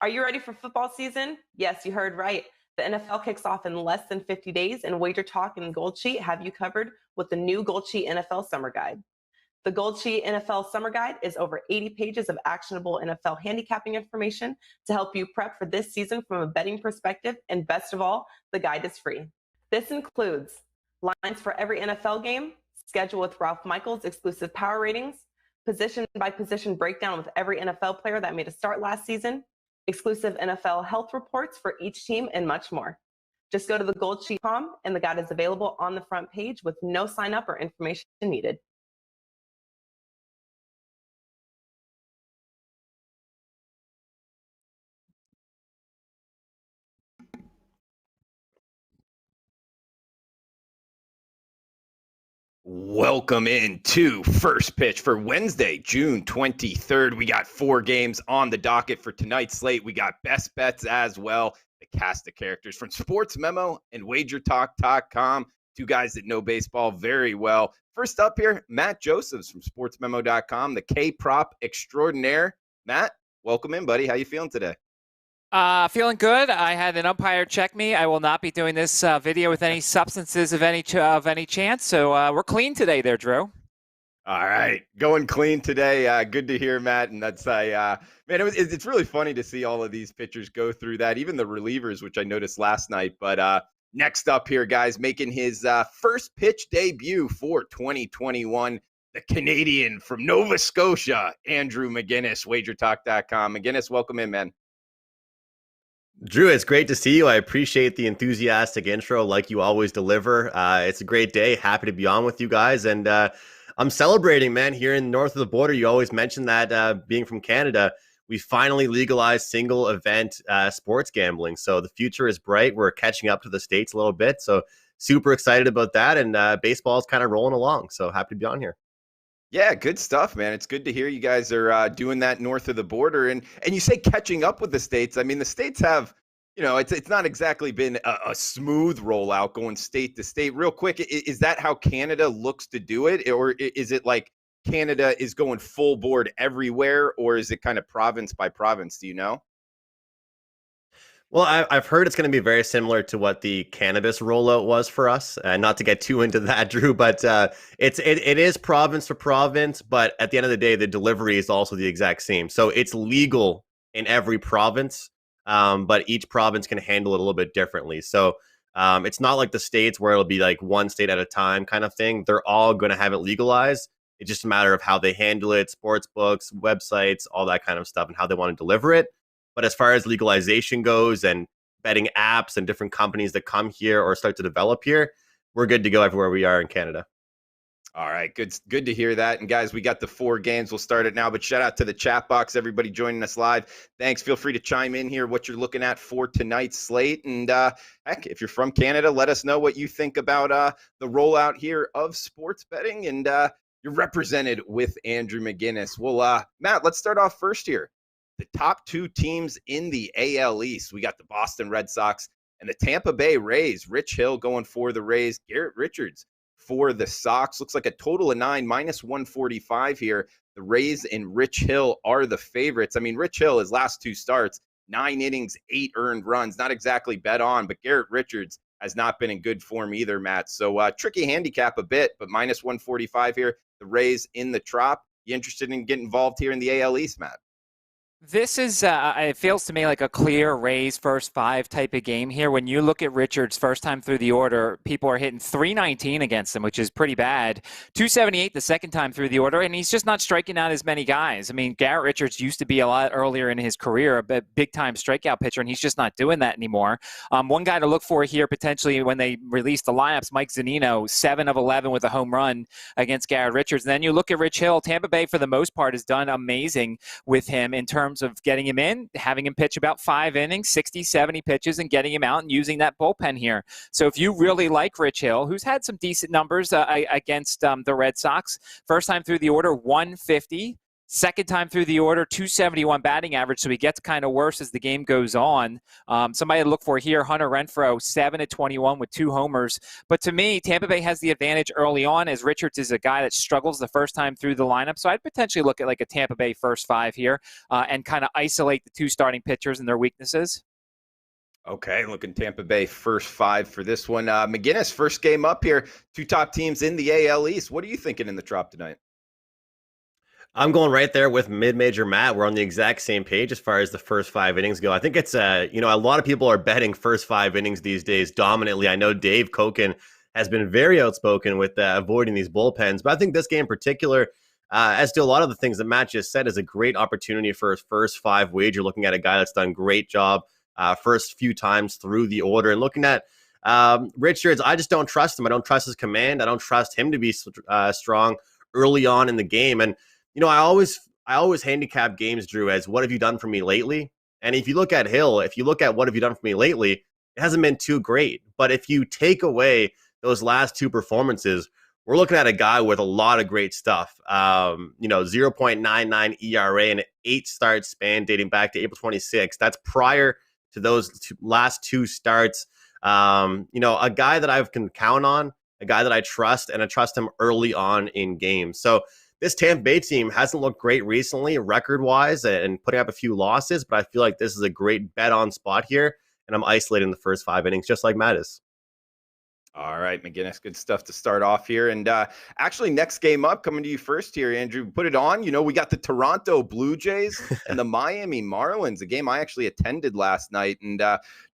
Are you ready for football season? Yes, you heard right. The NFL kicks off in less than 50 days, and Wager Talk and Gold Sheet have you covered with the new Gold Sheet NFL Summer Guide. The Gold Sheet NFL Summer Guide is over 80 pages of actionable NFL handicapping information to help you prep for this season from a betting perspective, and best of all, the guide is free. This includes lines for every NFL game, schedule with Ralph Michaels' exclusive power ratings, position-by-position breakdown with every NFL player that made a start last season, exclusive NFL health reports for each team, and much more. Just go to thegoldsheet.com, and the guide is available on the front page with no sign-up or information needed. Welcome in to First Pitch for Wednesday, June 23rd. We got 4 games on the docket for tonight's slate. We got best bets as well. The cast of characters from Sports Memo and WagerTalk.com, 2 guys that know baseball very well. First up here, Matt Josephs from SportsMemo.com, the K-prop extraordinaire. Matt, welcome in, buddy. How you feeling today? Feeling good. I had an umpire check me. I will not be doing this video with any substances of any chance. So we're clean today there, Drew. All right. Going clean today. Good to hear, Matt. And that's, man, it's really funny to see all of these pitchers go through that, even the relievers, which I noticed last night. But next up here, guys, making his first pitch debut for 2021, the Canadian from Nova Scotia, Andrew McGinnis, WagerTalk.com. McGinnis, welcome in, man. Drew, it's great to see you. I appreciate the enthusiastic intro like you always deliver. It's a great day. Happy to be on with you guys. And I'm celebrating, man, here in north of the border. You always mention that being from Canada, we finally legalized single event sports gambling. So the future is bright. We're catching up to the States a little bit. So super excited about that. And baseball is kind of rolling along. So happy to be on here. Yeah, good stuff, man. It's good to hear you guys are doing that north of the border. And you say catching up with the States. I mean, the States have, it's not exactly been a smooth rollout going state to state. Real quick, is that how Canada looks to do it? Or is it like Canada is going full board everywhere? Or is it kind of province by province? Do you know? Well, I've heard it's going to be very similar to what the cannabis rollout was for us. Not to get too into that, Drew, but it is province to province. But at the end of the day, the delivery is also the exact same. So it's legal in every province, but each province can handle it a little bit differently. So it's not like the States where it'll be like one state at a time kind of thing. They're all going to have it legalized. It's just a matter of how they handle it, sports books, websites, all that kind of stuff, and how they want to deliver it. But as far as legalization goes and betting apps and different companies that come here or start to develop here, we're good to go everywhere we are in Canada. All right, good to hear that. And guys, we got the 4 games. We'll start it now, but shout out to the chat box, everybody joining us live. Thanks. Feel free to chime in here what you're looking at for tonight's slate. And heck, if you're from Canada, let us know what you think about the rollout here of sports betting. And you're represented with Andrew McGinnis. Well, Matt, let's start off first here. The top 2 teams in the AL East. We got the Boston Red Sox and the Tampa Bay Rays. Rich Hill going for the Rays. Garrett Richards for the Sox. Looks like a total of 9, minus 145 here. The Rays and Rich Hill are the favorites. I mean, Rich Hill, his last 2 starts, 9 innings, 8 earned runs. Not exactly bet on, but Garrett Richards has not been in good form either, Matt. So tricky handicap a bit, but minus 145 here. The Rays in the Trop. You interested in getting involved here in the AL East, Matt? This is, it feels to me like a clear Rays first 5 type of game here. When you look at Richards first time through the order, people are hitting 319 against him, which is pretty bad. 278 the second time through the order, and he's just not striking out as many guys. I mean, Garrett Richards used to be a lot earlier in his career, a big-time strikeout pitcher, and he's just not doing that anymore. One guy to look for here potentially when they release the lineups, Mike Zunino, 7 of 11 with a home run against Garrett Richards. And then you look at Rich Hill. Tampa Bay, for the most part, has done amazing with him in terms of getting him in, having him pitch about 5 innings, 60, 70 pitches, and getting him out and using that bullpen here. So if you really like Rich Hill, who's had some decent numbers against the Red Sox, first time through the order, 150. Second time through the order, 271 batting average, so he gets kind of worse as the game goes on. Somebody to look for here, Hunter Renfroe, 7-21 with 2 homers. But to me, Tampa Bay has the advantage early on, as Richards is a guy that struggles the first time through the lineup. So I'd potentially look at like a Tampa Bay first 5 here and kind of isolate the 2 starting pitchers and their weaknesses. Okay, looking Tampa Bay first 5 for this one. McGinnis, first game up here. 2 top teams in the AL East. What are you thinking in the Trop tonight? I'm going right there with mid-major Matt. We're on the exact same page as far as the first 5 innings go. I think it's, a lot of people are betting first 5 innings these days dominantly. I know Dave Koken has been very outspoken with avoiding these bullpens, but I think this game in particular, as to a lot of the things that Matt just said, is a great opportunity for his first 5 wager, looking at a guy that's done a great job first few times through the order. And looking at Richards, I just don't trust him. I don't trust his command. I don't trust him to be strong early on in the game. And I always handicap games, Drew, as what have you done for me lately? And if you look at Hill, if you look at what have you done for me lately, it hasn't been too great. But if you take away those last 2 performances, we're looking at a guy with a lot of great stuff. 0.99 ERA and an 8-start span dating back to April 26th. That's prior to those last 2 starts. A guy that I can count on, a guy that I trust, and I trust him early on in games. So this Tampa Bay team hasn't looked great recently, record-wise, and putting up a few losses, but I feel like this is a great bet-on spot here, and I'm isolating the first 5 innings, just like Matt is. All right, McGinnis, good stuff to start off here. And actually, next game up, coming to you first here, Andrew. Put it on. We got the Toronto Blue Jays and the Miami Marlins, a game I actually attended last night. And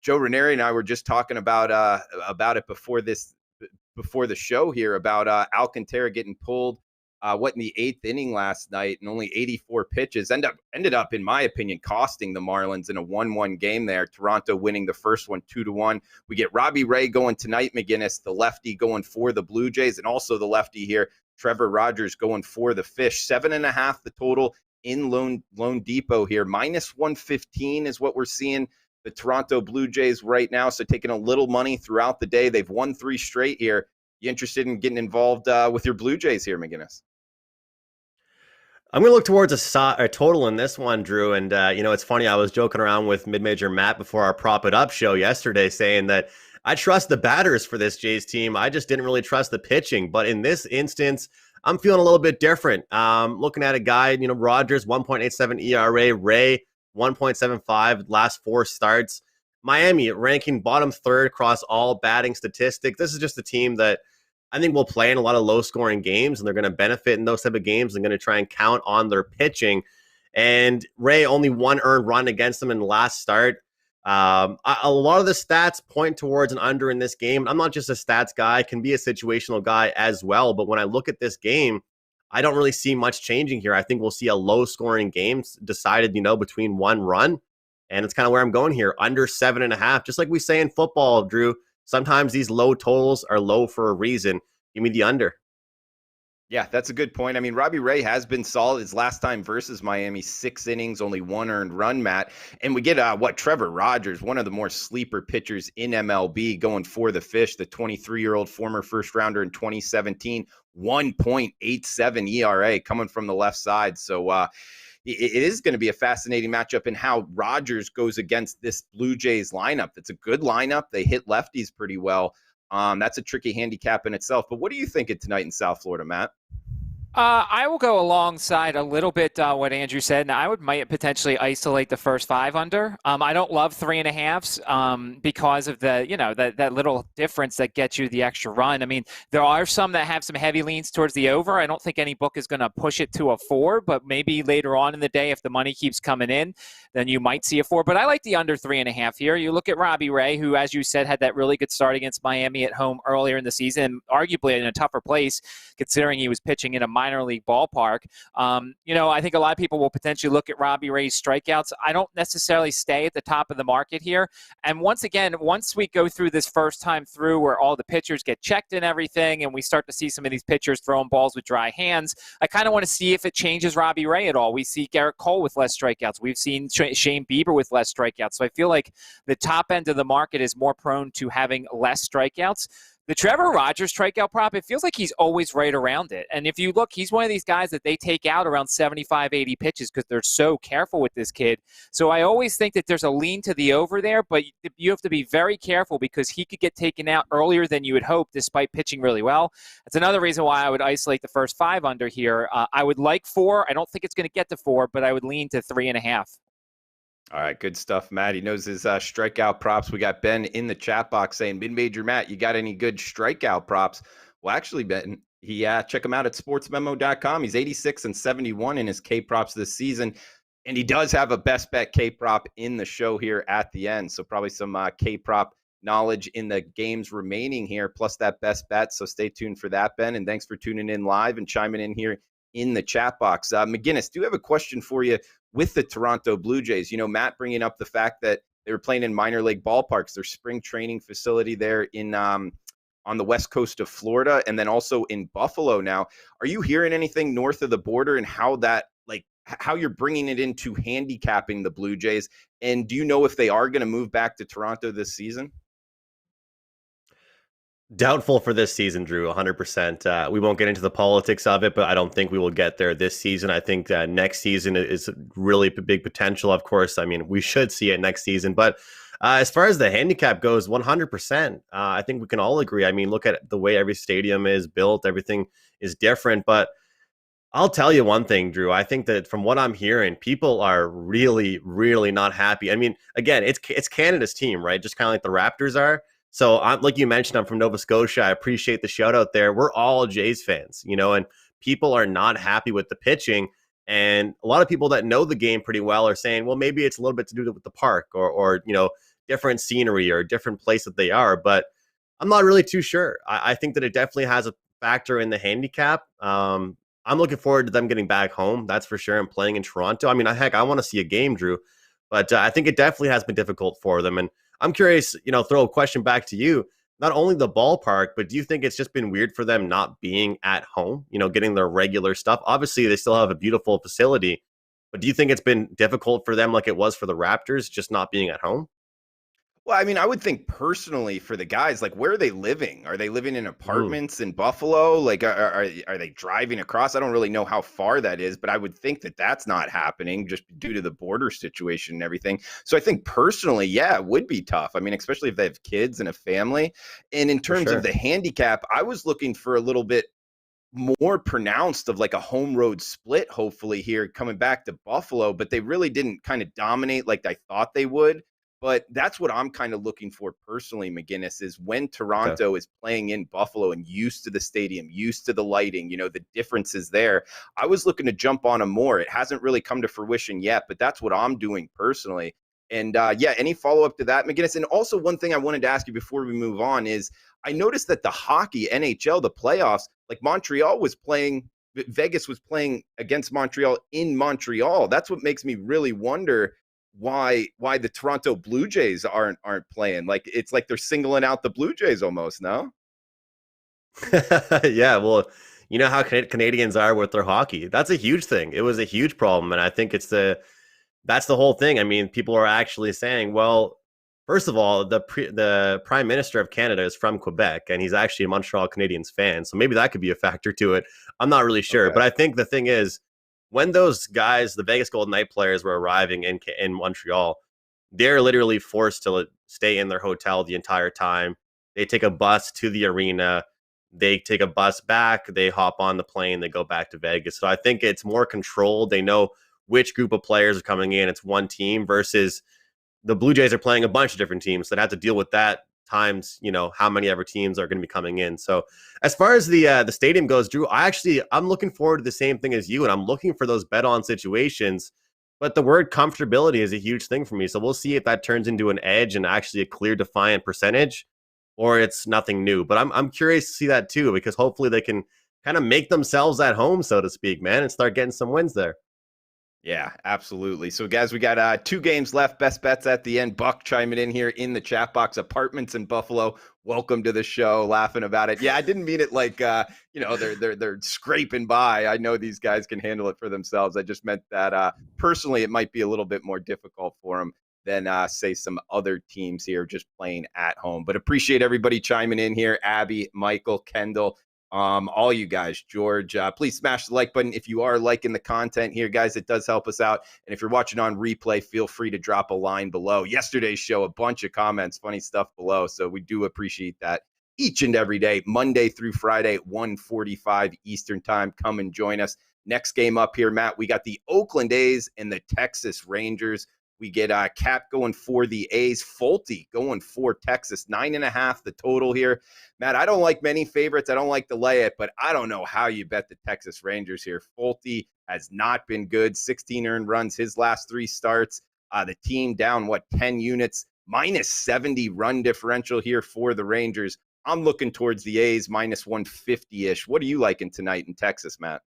Joe Ranieri and I were just talking about it before the show here, about Alcantara getting pulled in the 8th inning last night, and only 84 pitches ended up, in my opinion, costing the Marlins in a 1-1 game there. Toronto winning the first one 2-1. We get Robbie Ray going tonight, McGinnis, the lefty, going for the Blue Jays, and also the lefty here, Trevor Rogers, going for the Fish. 7.5 the total in Lone Depot here. -115 is what we're seeing the Toronto Blue Jays right now. So taking a little money throughout the day. They've won 3 straight here. You interested in getting involved with your Blue Jays here, McGinnis? I'm going to look towards a total in this one, Drew. And, it's funny. I was joking around with mid-major Matt before our Prop It Up show yesterday, saying that I trust the batters for this Jays team. I just didn't really trust the pitching. But in this instance, I'm feeling a little bit different. Looking at a guy, Rogers, 1.87 ERA, Ray, 1.75 last 4 starts. Miami ranking bottom 3rd across all batting statistics. This is just a team that I think will play in a lot of low-scoring games, and they're going to benefit in those type of games. They're going to try and count on their pitching. And Ray, only 1 earned run against them in the last start. A lot of the stats point towards an under in this game. I'm not just a stats guy. I can be a situational guy as well. But when I look at this game, I don't really see much changing here. I think we'll see a low-scoring game decided, between 1 run. And it's kind of where I'm going here, under 7.5. Just like we say in football, Drew, sometimes these low totals are low for a reason. Give me the under. Yeah, that's a good point. I mean, Robbie Ray has been solid. His last time versus Miami, 6 innings, only 1 earned run, Matt. And we get Trevor Rogers, one of the more sleeper pitchers in MLB, going for the Fish, the 23-year-old former first rounder in 2017, 1.87 ERA coming from the left side. So it is going to be a fascinating matchup in how Rogers goes against this Blue Jays lineup. It's a good lineup. They hit lefties pretty well. That's a tricky handicap in itself. But what are you thinking tonight in South Florida, Matt? I will go alongside a little bit what Andrew said, and I might potentially isolate the first 5 under. I don't love 3.5s because of the that little difference that gets you the extra run. I mean, there are some that have some heavy leans towards the over. I don't think any book is going to push it to a 4, but maybe later on in the day, if the money keeps coming in, then you might see a 4. But I like the under 3.5 here. You look at Robbie Ray, who, as you said, had that really good start against Miami at home earlier in the season, arguably in a tougher place, considering he was pitching in a minor league ballpark. I think a lot of people will potentially look at Robbie Ray's strikeouts. I don't necessarily stay at the top of the market here. And once we go through this first time through where all the pitchers get checked and everything, and we start to see some of these pitchers throwing balls with dry hands, I kind of want to see if it changes Robbie Ray at all. We see Garrett Cole with less strikeouts. We've seen Shane Bieber with less strikeouts. So I feel like the top end of the market is more prone to having less strikeouts. The Trevor Rogers strikeout prop, it feels like he's always right around it. And if you look, he's one of these guys that they take out around 75, 80 pitches because they're so careful with this kid. So I always think that there's a lean to the over there, but you have to be very careful because he could get taken out earlier than you would hope despite pitching really well. That's another reason why I would isolate the first 5 under here. I would like 4. I don't think it's going to get to 4, but I would lean to 3.5. All right, good stuff, Matt. He knows his strikeout props. We got Ben in the chat box saying, Mid-Major Matt, you got any good strikeout props? Well, actually, Ben, check him out at sportsmemo.com. He's 86-71 in his K props this season, and he does have a best bet K prop in the show here at the end. So probably some K prop knowledge in the games remaining here, plus that best bet. So stay tuned for that, Ben. And thanks for tuning in live and chiming in here in the chat box. McGinnis, do have a question for you with the Toronto Blue Jays. You know, Matt bringing up the fact that they were playing in minor league ballparks, their spring training facility there in on the west coast of Florida, and then also in Buffalo now. Are you hearing anything north of the border and how that, like, how you're bringing it into handicapping the Blue Jays? And do you know if they are going to move back to Toronto this season? Doubtful for this season, Drew, 100%. We won't get into the politics of it, but I don't think we will get there this season. I think next season is really big potential, of course. I mean, we should see it next season. But as far as the handicap goes, 100%. I think we can all agree. I mean, look at the way every stadium is built. Everything is different. But I'll tell you one thing, Drew. I think that from what I'm hearing, people are really, really not happy. I mean, again, it's Canada's team, right? Just kind of like the Raptors are. So, like you mentioned, I'm from Nova Scotia. I appreciate the shout out there. We're all Jays fans, you know, and people are not happy with the pitching. And a lot of people that know the game pretty well are saying, well, maybe it's a little bit to do with the park or you know, different scenery or different place that they are. But I'm not really too sure. I think that it definitely has a factor in the handicap. I'm looking forward to them getting back home. That's for sure. And playing in Toronto. I mean, heck, I want to see a game, Drew. But I think it definitely has been difficult for them. And I'm curious, you know, throw a question back to you. Not only the ballpark, but do you think it's just been weird for them not being at home, you know, getting their regular stuff? Obviously, they still have a beautiful facility, but do you think it's been difficult for them like it was for the Raptors, just not being at home? Well, I mean, I would think personally for the guys, like, where are they living? Are they living in apartments in Buffalo? Like, are they driving across? I don't really know how far that is, but I would think that that's not happening just due to the border situation and everything. So I think personally, yeah, it would be tough. I mean, especially if they have kids and a family. And in terms of the handicap, I was looking for a little bit more pronounced of like a home road split, hopefully here coming back to Buffalo, but they really didn't kind of dominate like I thought they would. But that's what I'm kind of looking for personally, McGinnis, is when Toronto is playing in Buffalo and used to the stadium, used to the lighting, you know, the differences there. I was looking to jump on them more. It hasn't really come to fruition yet, but that's what I'm doing personally. And yeah, any follow-up to that, McGinnis? And also one thing I wanted to ask you before we move on is I noticed that the hockey, NHL, the playoffs, like Montreal was playing, Vegas was playing against Montreal in Montreal. That's what makes me really wonder why the Toronto Blue Jays aren't playing. Like, it's like they're singling out the Blue Jays almost, no? Yeah, well, you know how Canadians are with their hockey. That's a huge thing. It was a huge problem, and I think that's the whole thing. I mean, people are actually saying, well, first of all, the Prime Minister of Canada is from Quebec, and he's actually a Montreal Canadiens fan, so maybe that could be a factor to it. I'm not really sure, but I think the thing is, when those guys, the Vegas Golden Knight players, were arriving in Montreal, they're literally forced to stay in their hotel the entire time. They take a bus to the arena. They take a bus back. They hop on the plane. They go back to Vegas. So I think it's more controlled. They know which group of players are coming in. It's one team versus the Blue Jays are playing a bunch of different teams that have to deal with that times, you know, how many ever teams are going to be coming in. So as far as the stadium goes, Drew, I'm looking forward to the same thing as you, and I'm looking for those bet on situations. But the word comfortability is a huge thing for me. So we'll see if that turns into an edge and actually a clear defiant percentage, or it's nothing new. But I'm curious to see that too, because hopefully they can kind of make themselves at home, so to speak, man, and start getting some wins there. Yeah, absolutely. So, guys, we got 2 games left. Best bets at the end. Buck chiming in here in the chat box. Apartments in Buffalo. Welcome to the show. Laughing about it. Yeah, I didn't mean it like you know, they're scraping by. I know these guys can handle it for themselves. I just meant that personally, it might be a little bit more difficult for them. than say some other teams here just playing at home. But appreciate everybody chiming in here. Abby, Michael, Kendall, all you guys, George, please smash the like button if you are liking the content here, guys. It does help us out. And if you're watching on replay, feel free to drop a line below. Yesterday's show, a bunch of comments, funny stuff below. So we do appreciate that each and every day, Monday through Friday, 1:45 Eastern time. Come and join us. Next game up here, Matt, we got the Oakland A's and the Texas Rangers. We get Cap going for the A's, Fulte going for Texas, 9.5 the total here. Matt, I don't like many favorites. I don't like to lay it, but I don't know how you bet the Texas Rangers here. Fulte has not been good. 16 earned runs his last 3 starts. The team down, 10 units, minus 70 run differential here for the Rangers. I'm looking towards the A's, minus 150-ish. What are you liking tonight in Texas, Matt?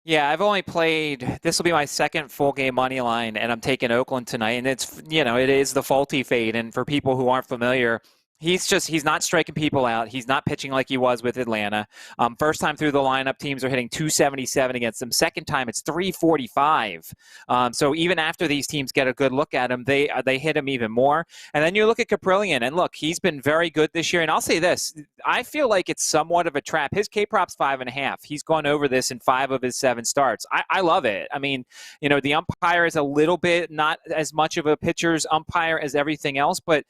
Yeah, I've only played, this will be my second full game money line, and I'm taking Oakland tonight. And it's, it is the Fulte fade. And for people who aren't familiar, he's not striking people out. He's not pitching like he was with Atlanta. First time through the lineup, teams are hitting 277 against him. Second time, it's 345. So even after these teams get a good look at him, they hit him even more. And then you look at Caprillion, and look, he's been very good this year. And I'll say this, I feel like it's somewhat of a trap. His K-prop's 5.5. He's gone over this in 5 of his 7 starts. I love it. I mean, the umpire is a little bit not as much of a pitcher's umpire as everything else, but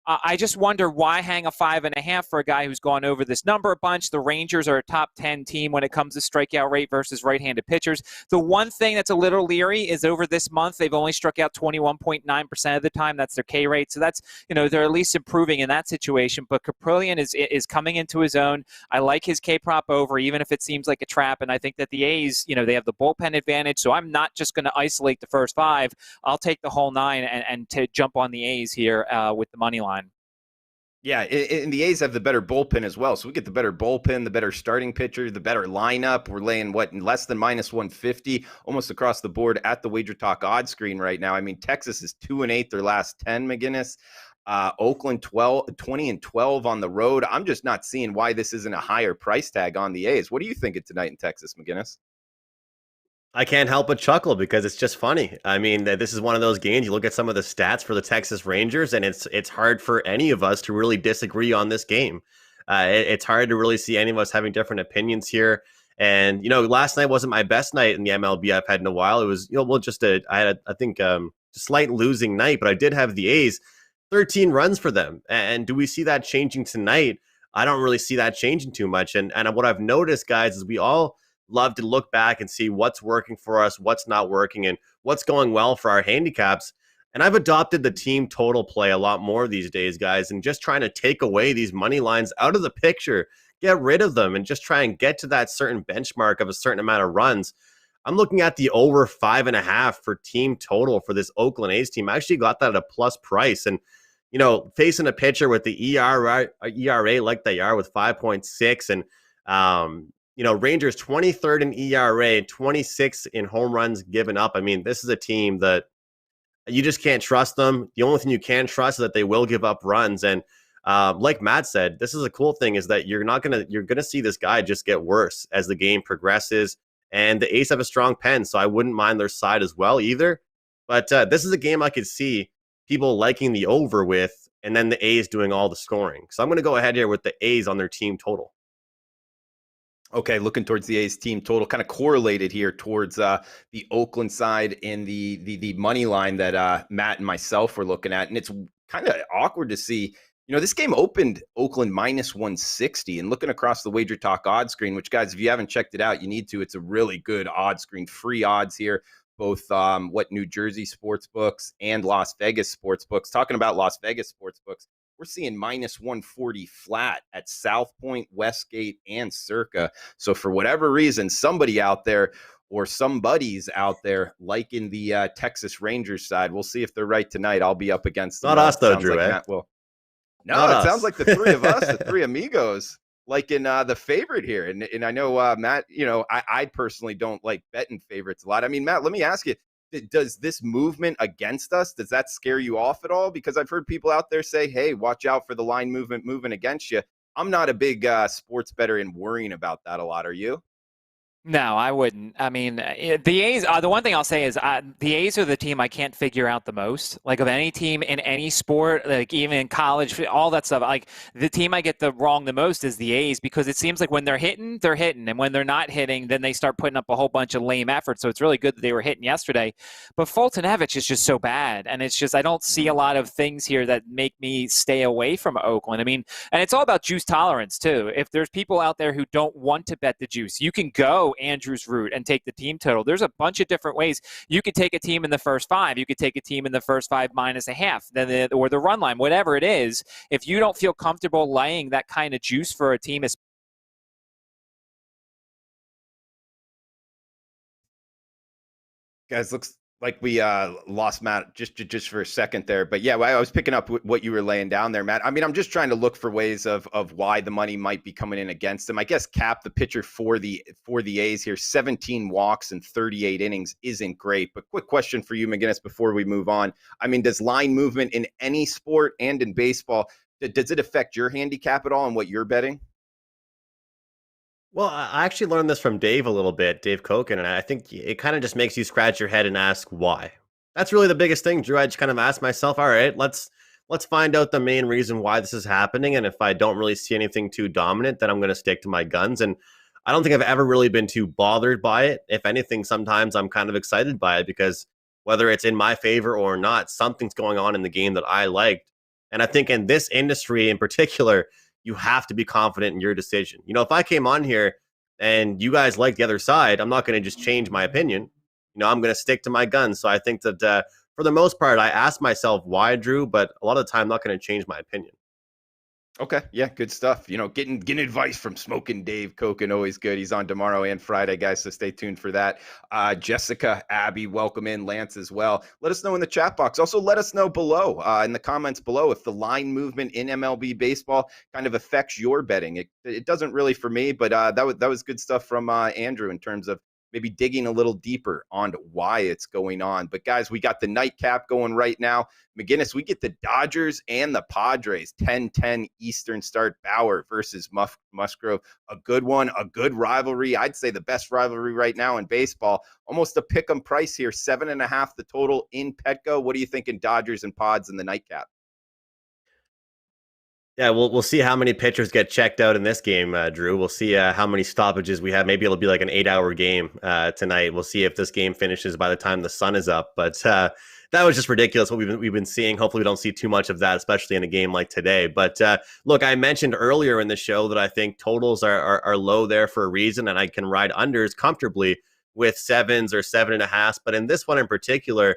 I just wonder why hang a 5.5 for a guy who's gone over this number a bunch. The Rangers are a top 10 team when it comes to strikeout rate versus right-handed pitchers. The one thing that's a little leery is over this month, they've only struck out 21.9% of the time. That's their K rate. So that's, they're at least improving in that situation. But Caprillion is coming into his own. I like his K prop over, even if it seems like a trap. And I think that the A's, they have the bullpen advantage. So I'm not just going to isolate the first 5. I'll take the whole 9 and to jump on the A's here with the money line. Yeah, and the A's have the better bullpen as well. So we get the better bullpen, the better starting pitcher, the better lineup. We're laying, less than minus 150 almost across the board at the WagerTalk odds screen right now. I mean, Texas is 2-8 their last 10, McGinnis. Oakland 20-12 on the road. I'm just not seeing why this isn't a higher price tag on the A's. What are you thinking tonight in Texas, McGinnis? I can't help but chuckle because it's just funny. I mean, this is one of those games. You look at some of the stats for the Texas Rangers, and it's hard for any of us to really disagree on this game. It's hard to really see any of us having different opinions here. And last night wasn't my best night in the MLB I've had in a while. It was I had a slight losing night, but I did have the A's, 13 runs for them. And do we see that changing tonight? I don't really see that changing too much. And what I've noticed, guys, is we all love to look back and see what's working for us, what's not working, and what's going well for our handicaps. And I've adopted the team total play a lot more these days, guys, and just trying to take away these money lines out of the picture, get rid of them, and just try and get to that certain benchmark of a certain amount of runs. I'm looking at the over 5.5 for team total for this Oakland A's team. I actually got that at a plus price. And, facing a pitcher with the ERA like they are with 5.6 and, Rangers 23rd in ERA, 26 in home runs given up. I mean, this is a team that you just can't trust them. The only thing you can trust is that they will give up runs. And like Matt said, this is a cool thing is that you're going to see this guy just get worse as the game progresses. And the A's have a strong pen, so I wouldn't mind their side as well either. But this is a game I could see people liking the over with, and then the A's doing all the scoring. So I'm going to go ahead here with the A's on their team total. Okay, looking towards the A's team total, kind of correlated here towards the Oakland side in the money line that Matt and myself were looking at. And it's kind of awkward to see, this game opened Oakland minus 160, and looking across the WagerTalk odds screen, which, guys, if you haven't checked it out, you need to. It's a really good odds screen, free odds here, both New Jersey sports books and Las Vegas sports books. Talking about Las Vegas sports books, we're seeing minus 140 flat at South Point, Westgate, and Circa. So for whatever reason, somebody out there or somebody's out there liking the Texas Rangers side. We'll see if they're right tonight. I'll be up against them. Not us, though, Drew. Like No, it sounds like the three of us, the three amigos, liking the favorite here. And I know, Matt, I personally don't like betting favorites a lot. I mean, Matt, let me ask you, does this movement against us, does that scare you off at all? Because I've heard people out there say, hey, watch out for the line movement moving against you. I'm not a big sports bettor and worrying about that a lot. Are you? No, I wouldn't. I mean, the A's, the one thing I'll say is the A's are the team I can't figure out the most. Like, of any team in any sport, like even in college, all that stuff. Like, the team I get wrong the most is the A's, because it seems like when they're hitting, they're hitting. And when they're not hitting, then they start putting up a whole bunch of lame efforts. So it's really good that they were hitting yesterday. But Fultonevich is just so bad. And it's just, I don't see a lot of things here that make me stay away from Oakland. I mean, and it's all about juice tolerance, too. If there's people out there who don't want to bet the juice, you can go Andrew's route and take the team total. There's a bunch of different ways. You could take a team in the first 5. You could take a team in the first 5 minus a half, or the run line, whatever it is. If you don't feel comfortable laying that kind of juice for a team, Guys, looks like we lost Matt just for a second there. But yeah, I was picking up what you were laying down there, Matt. I mean, I'm just trying to look for ways of why the money might be coming in against them. I guess Cap, the pitcher for the A's here, 17 walks and 38 innings isn't great. But quick question for you, McGinnis, before we move on. I mean, does line movement in any sport and in baseball, does it affect your handicap at all and what you're betting? Well, I actually learned this from Dave a little bit, Dave Koken, and I think it kind of just makes you scratch your head and ask why. That's really the biggest thing, Drew. I just kind of asked myself, all right, let's find out the main reason why this is happening, and if I don't really see anything too dominant, then I'm going to stick to my guns. And I don't think I've ever really been too bothered by it. If anything, sometimes I'm kind of excited by it, because whether it's in my favor or not, something's going on in the game that I liked. And I think in this industry in particular, you have to be confident in your decision. You know, if I came on here and you guys like the other side, I'm not going to just change my opinion. You know, I'm going to stick to my guns. So I think that for the most part, I asked myself why, Drew, but a lot of the time I'm not going to change my opinion. Okay. Yeah. Good stuff. You know, getting advice from Smoking Dave Koken, always good. He's on tomorrow and Friday, guys. So stay tuned for that. Jessica, Abby, welcome in. Lance as well. Let us know in the chat box. Also, let us know below in the comments below if the line movement in MLB baseball kind of affects your betting. It doesn't really for me, but that was good stuff from Andrew in terms of maybe digging a little deeper on why it's going on. But guys, we got the nightcap going right now. McGinnis, we get the Dodgers and the Padres, 10-10 Eastern start. Bauer versus Musgrove. A good one, a good rivalry. I'd say the best rivalry right now in baseball. Almost a pick 'em price here, 7.5 the total in Petco. What are you thinking, Dodgers and Pods in the nightcap? Yeah, we'll see how many pitchers get checked out in this game, Drew. We'll see how many stoppages we have. Maybe it'll be like an 8-hour game tonight. We'll see if this game finishes by the time the sun is up. But that was just ridiculous what we've been seeing. Hopefully we don't see too much of that, especially in a game like today. But look, I mentioned earlier in the show that I think totals are low there for a reason, and I can ride unders comfortably with 7s or 7.5. But in this one in particular,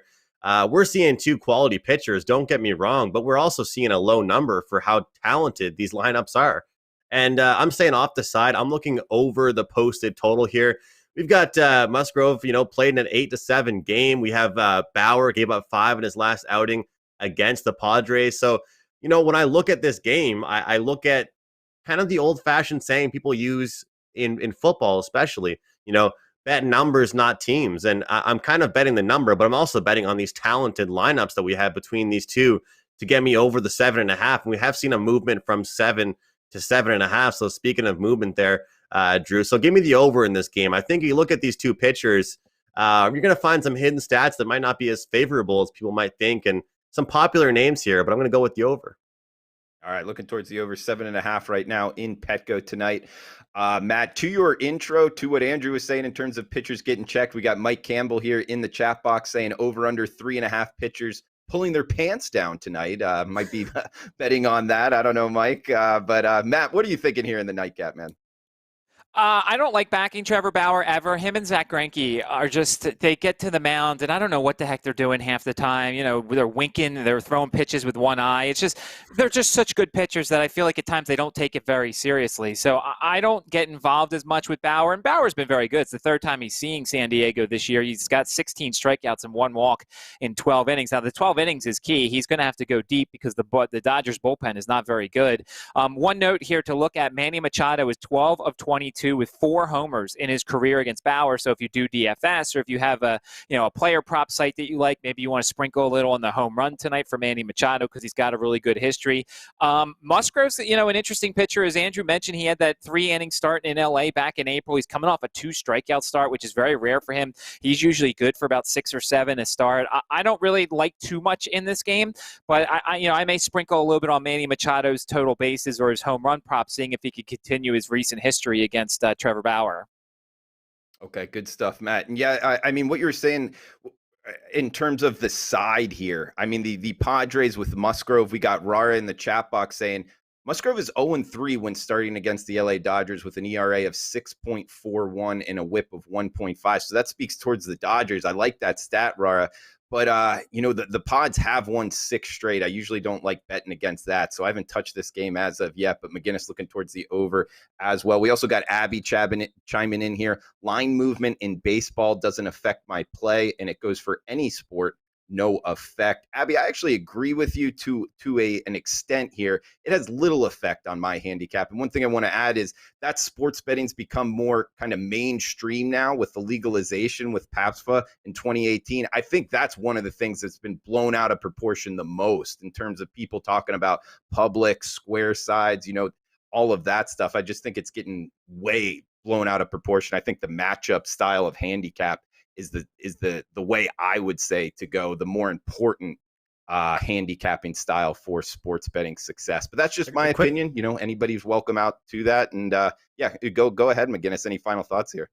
we're seeing 2 quality pitchers, don't get me wrong, but we're also seeing a low number for how talented these lineups are. And I'm saying off the side, I'm looking over the posted total here. We've got Musgrove, played in an 8-7 game. We have Bauer gave up 5 in his last outing against the Padres. So, when I look at this game, I look at kind of the old-fashioned saying people use in football, especially, bet numbers, not teams. And I'm kind of betting the number, but I'm also betting on these talented lineups that we have between these two to get me over the 7.5. And we have seen a movement from 7 to 7.5. So speaking of movement there, Drew, so give me the over in this game. I think you look at these 2 pitchers, you're going to find some hidden stats that might not be as favorable as people might think, and some popular names here, but I'm going to go with the over. All right, looking towards the over 7.5 right now in Petco tonight. Matt, to your intro, to what Andrew was saying in terms of pitchers getting checked, we got Mike Campbell here in the chat box saying over under 3.5 pitchers pulling their pants down tonight. Might be betting on that. I don't know, Mike. But Matt, what are you thinking here in the nightcap, man? I don't like backing Trevor Bauer ever. Him and Zach Greinke are just, they get to the mound, and I don't know what the heck they're doing half the time. They're winking, they're throwing pitches with one eye. It's just, they're just such good pitchers that I feel like at times they don't take it very seriously. So I don't get involved as much with Bauer, and Bauer's been very good. It's the 3rd time he's seeing San Diego this year. He's got 16 strikeouts and 1 walk in 12 innings. Now, the 12 innings is key. He's going to have to go deep because the Dodgers bullpen is not very good. One note here to look at, Manny Machado is 12 of 22 2022 with 4 homers in his career against Bauer. So if you do DFS or if you have a player prop site that you like, maybe you want to sprinkle a little on the home run tonight for Manny Machado because he's got a really good history. Musgrove's, an interesting pitcher. As Andrew mentioned, he had that 3-inning start in LA back in April. He's coming off a 2 strikeout start, which is very rare for him. He's usually good for about 6 or 7 a start. I don't really like too much in this game, but I may sprinkle a little bit on Manny Machado's total bases or his home run prop, seeing if he could continue his recent history against Trevor Bauer. Okay, good stuff, Matt. And yeah, I mean, what you were saying in terms of the side here, I mean, the Padres with Musgrove, we got Rara in the chat box saying Musgrove is 0-3 when starting against the LA Dodgers with an ERA of 6.41 and a whip of 1.5. So that speaks towards the Dodgers. I like that stat, Rara. But, the Pods have won 6 straight. I usually don't like betting against that. So I haven't touched this game as of yet. But McGinnis looking towards the over as well. We also got Abby chiming in here. Line movement in baseball doesn't affect my play, and it goes for any sport. No effect. Abby, I actually agree with you to an extent here. It has little effect on my handicap. And one thing I want to add is that sports betting's become more kind of mainstream now with the legalization with PASPA in 2018. I think that's one of the things that's been blown out of proportion the most in terms of people talking about public, square sides, all of that stuff. I just think it's getting way blown out of proportion. I think the matchup style of handicap is the way I would say to go, the more important handicapping style for sports betting success. But that's just my opinion. Anybody's welcome out to that. And go ahead, McGinnis. Any final thoughts here?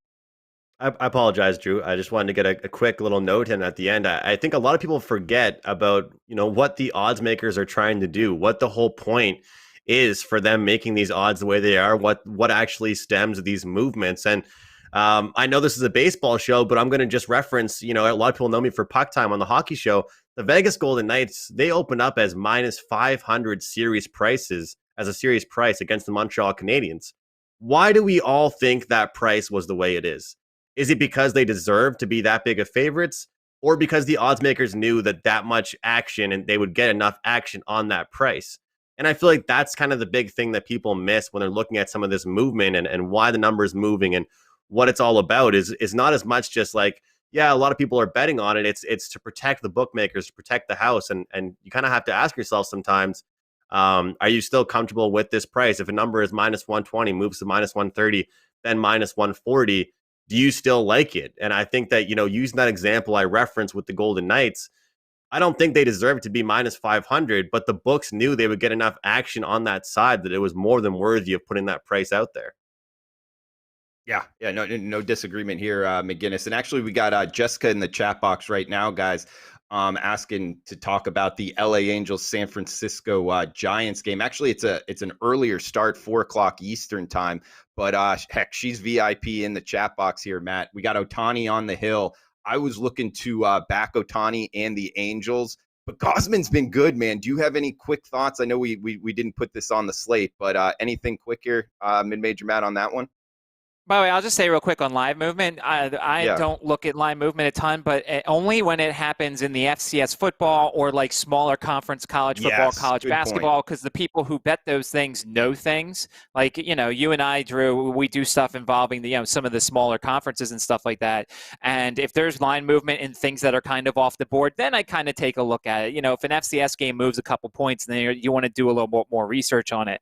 I apologize, Drew. I just wanted to get a quick little note in at the end. I think a lot of people forget about, what the odds makers are trying to do, what the whole point is for them making these odds the way they are, what actually stems these movements. And I know this is a baseball show, but I'm going to just reference, a lot of people know me for Puck Time on the hockey show. The Vegas Golden Knights, they open up as minus 500 series prices as a series price against the Montreal Canadiens. Why do we all think that price was the way it is? Is it because they deserve to be that big of favorites, or because the odds makers knew that much action and they would get enough action on that price? And I feel like that's kind of the big thing that people miss when they're looking at some of this movement and why the number is moving and what it's all about is not as much just like, yeah, a lot of people are betting on it. It's to protect the bookmakers, to protect the house. And you kind of have to ask yourself sometimes, are you still comfortable with this price? If a number is minus 120, moves to minus 130, then minus 140, do you still like it? And I think that, using that example I referenced with the Golden Knights, I don't think they deserve to be minus 500, but the books knew they would get enough action on that side that it was more than worthy of putting that price out there. Yeah, no disagreement here, McGinnis. And actually, we got Jessica in the chat box right now, guys, asking to talk about the LA Angels San Francisco Giants game. Actually, it's an earlier start, 4:00 Eastern time. But heck, she's VIP in the chat box here, Matt. We got Ohtani on the hill. I was looking to back Ohtani and the Angels, but Gausman's been good, man. Do you have any quick thoughts? I know we didn't put this on the slate, but anything quick here, mid-major Matt, on that one? By the way, I'll just say real quick on live movement. I don't look at live movement a ton, but only when it happens in the FCS football or like smaller conference college football, college basketball, because the people who bet those things know things. Like, you and I, Drew, we do stuff involving some of the smaller conferences and stuff like that. And if there's line movement and things that are kind of off the board, then I kind of take a look at it. If an FCS game moves a couple points, then you want to do a little more research on it.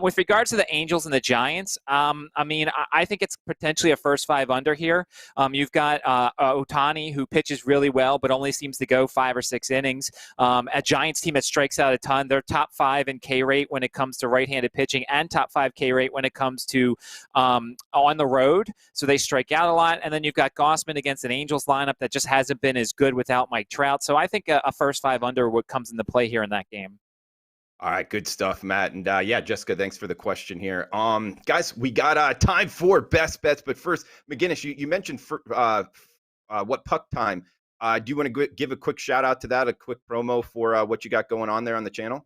With regards to the Angels and the Giants, I think it's potentially a first 5 under here. You've got Ohtani, who pitches really well, but only seems to go 5 or 6 innings. A Giants team that strikes out a ton. They're top 5 in K rate when it comes to right-handed pitching and top 5 K rate when it comes to on the road. So they strike out a lot. And then you've got Gausman against an Angels lineup that just hasn't been as good without Mike Trout. So I think a first 5 under what comes into play here in that game. All right, good stuff, Matt. And Jessica, thanks for the question here. Guys, we got time for best bets, but first, McGinnis, you mentioned what Puck Time. Do you want to give a quick shout out to that, a quick promo for what you got going on there on the channel?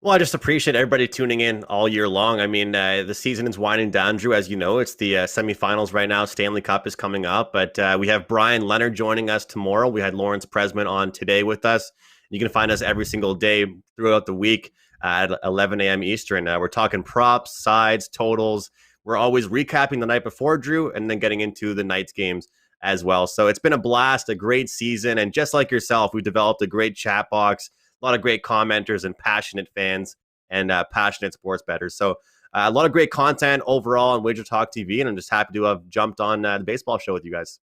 Well, I just appreciate everybody tuning in all year long. I mean, the season is winding down, Drew. As you know, it's the semifinals right now. Stanley Cup is coming up, but we have Brian Leonard joining us tomorrow. We had Lawrence Presman on today with us. You can find us every single day throughout the week at 11 a.m. Eastern. We're talking props, sides, totals. we're always recapping the night before, Drew, and then getting into the night's games as well. So it's been a blast, a great season. And just like yourself, we developed a great chat box, a lot of great commenters and passionate fans and passionate sports bettors. So a lot of great content overall on Wager Talk TV, and I'm just happy to have jumped on the baseball show with you guys.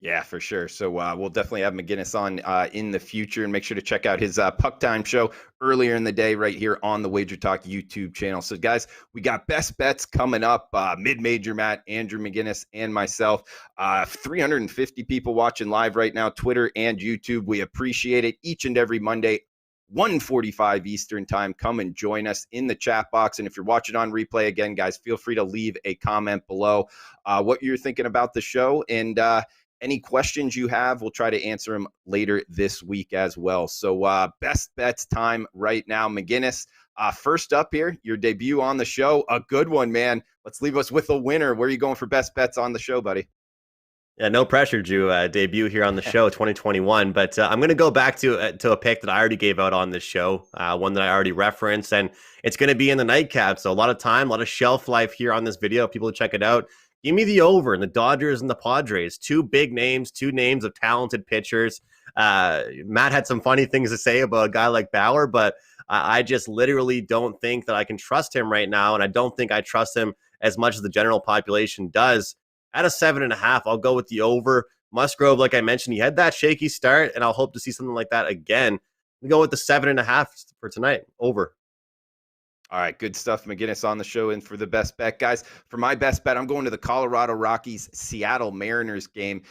Yeah, for sure. So we'll definitely have McGinnis on in the future, and make sure to check out his Puck Time show earlier in the day right here on the Wager Talk YouTube channel. So guys, we got best bets coming up, mid-major Matt, Andrew McGinnis, and myself. 350 people watching live right now, Twitter and YouTube. We appreciate it each and every Monday. 1:45 Eastern time. Come and join us in the chat box. And if you're watching on replay, again, guys, feel free to leave a comment below what you're thinking about the show. And any questions you have, we'll try to answer them later this week as well. So best bets time right now. McGinnis, first up here, your debut on the show. A good one, man. Let's leave us with a winner. Where are you going for best bets on the show, buddy? Yeah, no pressure, Drew. Debut here on the show, 2021. But I'm going to go back to a pick that I already gave out on this show, one that I already referenced, and it's going to be in the nightcap. So a lot of time, a lot of shelf life here on this video. People check it out. Give me the over in the Dodgers and the Padres. Two big names, two names of talented pitchers. Matt had some funny things to say about a guy like Bauer, but I just literally don't think that I can trust him right now, and I don't think I trust him as much as the general population does. At a 7.5, I'll go with the over. Musgrove, like I mentioned, he had that shaky start, and I'll hope to see something like that again. We go with the 7.5 for tonight. Over. All right, good stuff. McGinnis on the show and for the best bet, guys. For my best bet, I'm going to the Colorado Rockies Seattle Mariners game.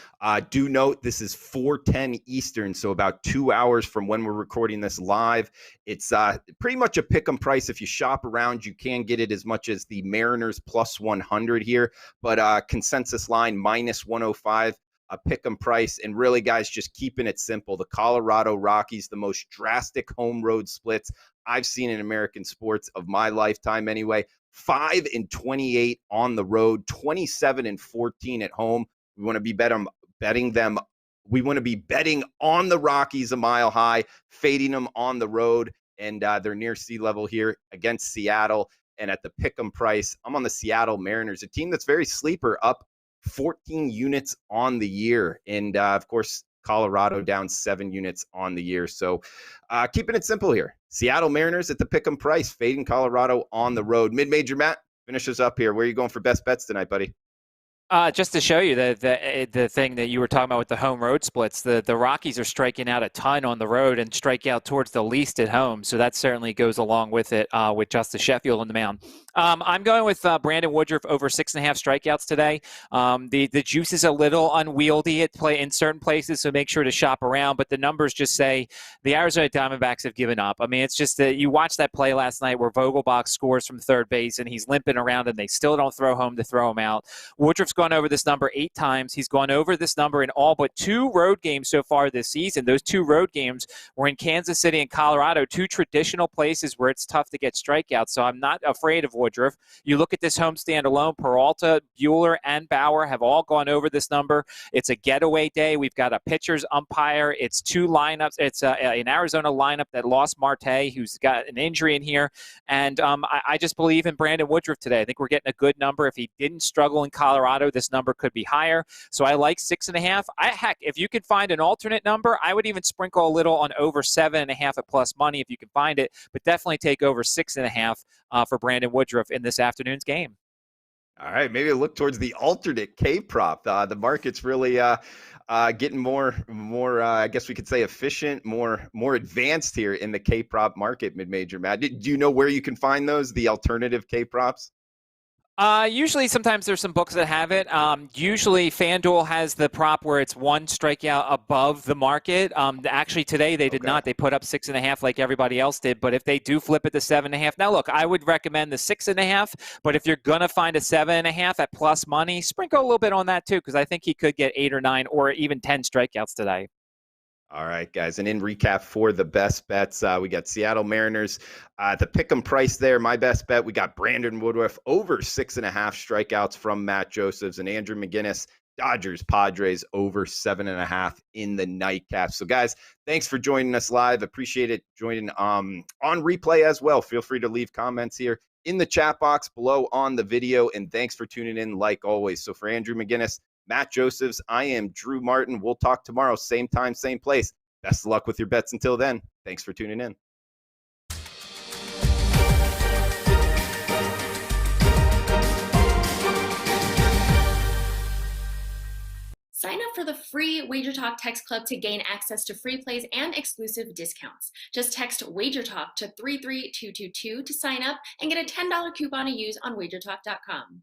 Do note this is 4:10 Eastern, so about 2 hours from when we're recording this live. It's pretty much a pick 'em price. If you shop around, you can get it as much as the Mariners plus 100 here, but consensus line minus 105. A pick 'em price, and really, guys, just keeping it simple. The Colorado Rockies, the most drastic home road splits I've seen in American sports of my lifetime anyway. 5-28 on the road, 27-14 at home. We want to be betting them. We want to be betting on the Rockies a mile high, fading them on the road, and they're near sea level here against Seattle. And at the pick 'em price, I'm on the Seattle Mariners, a team that's very sleeper, up 14 units on the year. And of course, Colorado down 7 units on the year. So keeping it simple here. Seattle Mariners at the pick 'em price, fading Colorado on the road. Mid-major Matt, finishes up here. Where are you going for best bets tonight, buddy? Just to show you the thing that you were talking about with the home road splits, the Rockies are striking out a ton on the road and strike out towards the least at home. So that certainly goes along with it with Justice Sheffield on the mound. I'm going with Brandon Woodruff over 6.5 strikeouts today. The juice is a little unwieldy at play in certain places, so make sure to shop around. But the numbers just say the Arizona Diamondbacks have given up. I mean, it's just that you watched that play last night where Vogelbach scores from third base and he's limping around and they still don't throw home to throw him out. Woodruff's gone over this number 8 times. He's gone over this number in all but 2 road games so far this season. Those 2 road games were in Kansas City and Colorado, 2 traditional places where it's tough to get strikeouts. So I'm not afraid of Woodruff. You look at this homestand alone, Peralta, Buehler, and Bauer have all gone over this number. It's a getaway day. We've got a pitcher's umpire. It's 2 lineups. It's an Arizona lineup that lost Marte, who's got an injury in here. And I just believe in Brandon Woodruff today. I think we're getting a good number. If he didn't struggle in Colorado, this number could be higher. So I like 6.5. Heck, if you could find an alternate number, I would even sprinkle a little on over 7.5 at plus money if you can find it, but definitely take over 6.5 for Brandon Woodruff in this afternoon's game. All right, maybe look towards the alternate K prop. The market's really getting more. I guess we could say efficient, more advanced here in the K prop market. Mid-major Matt, do you know where you can find those? The alternative K props? Usually, sometimes there's some books that have it. Usually, FanDuel has the prop where it's 1 strikeout above the market. Actually, today they did not. They put up 6.5 like everybody else did. But if they do flip it to 7.5, now look, I would recommend the 6.5. But if you're gonna find a 7.5 at plus money, sprinkle a little bit on that too, because I think he could get 8 or 9 or even 10 strikeouts today. All right, guys. And in recap for the best bets, we got Seattle Mariners. The pick 'em price there, my best bet, we got Brandon Woodruff over 6.5 strikeouts from Matt Josephs, and Andrew McGinnis, Dodgers Padres over 7.5 in the nightcap. So, guys, thanks for joining us live. Appreciate it joining on replay as well. Feel free to leave comments here in the chat box below on the video. And thanks for tuning in like always. So for Andrew McGinnis, Matt Josephs, I am Drew Martin. We'll talk tomorrow, same time, same place. Best of luck with your bets until then. Thanks for tuning in. Sign up for the free WagerTalk text club to gain access to free plays and exclusive discounts. Just text WagerTalk to 33222 to sign up and get a $10 coupon to use on WagerTalk.com.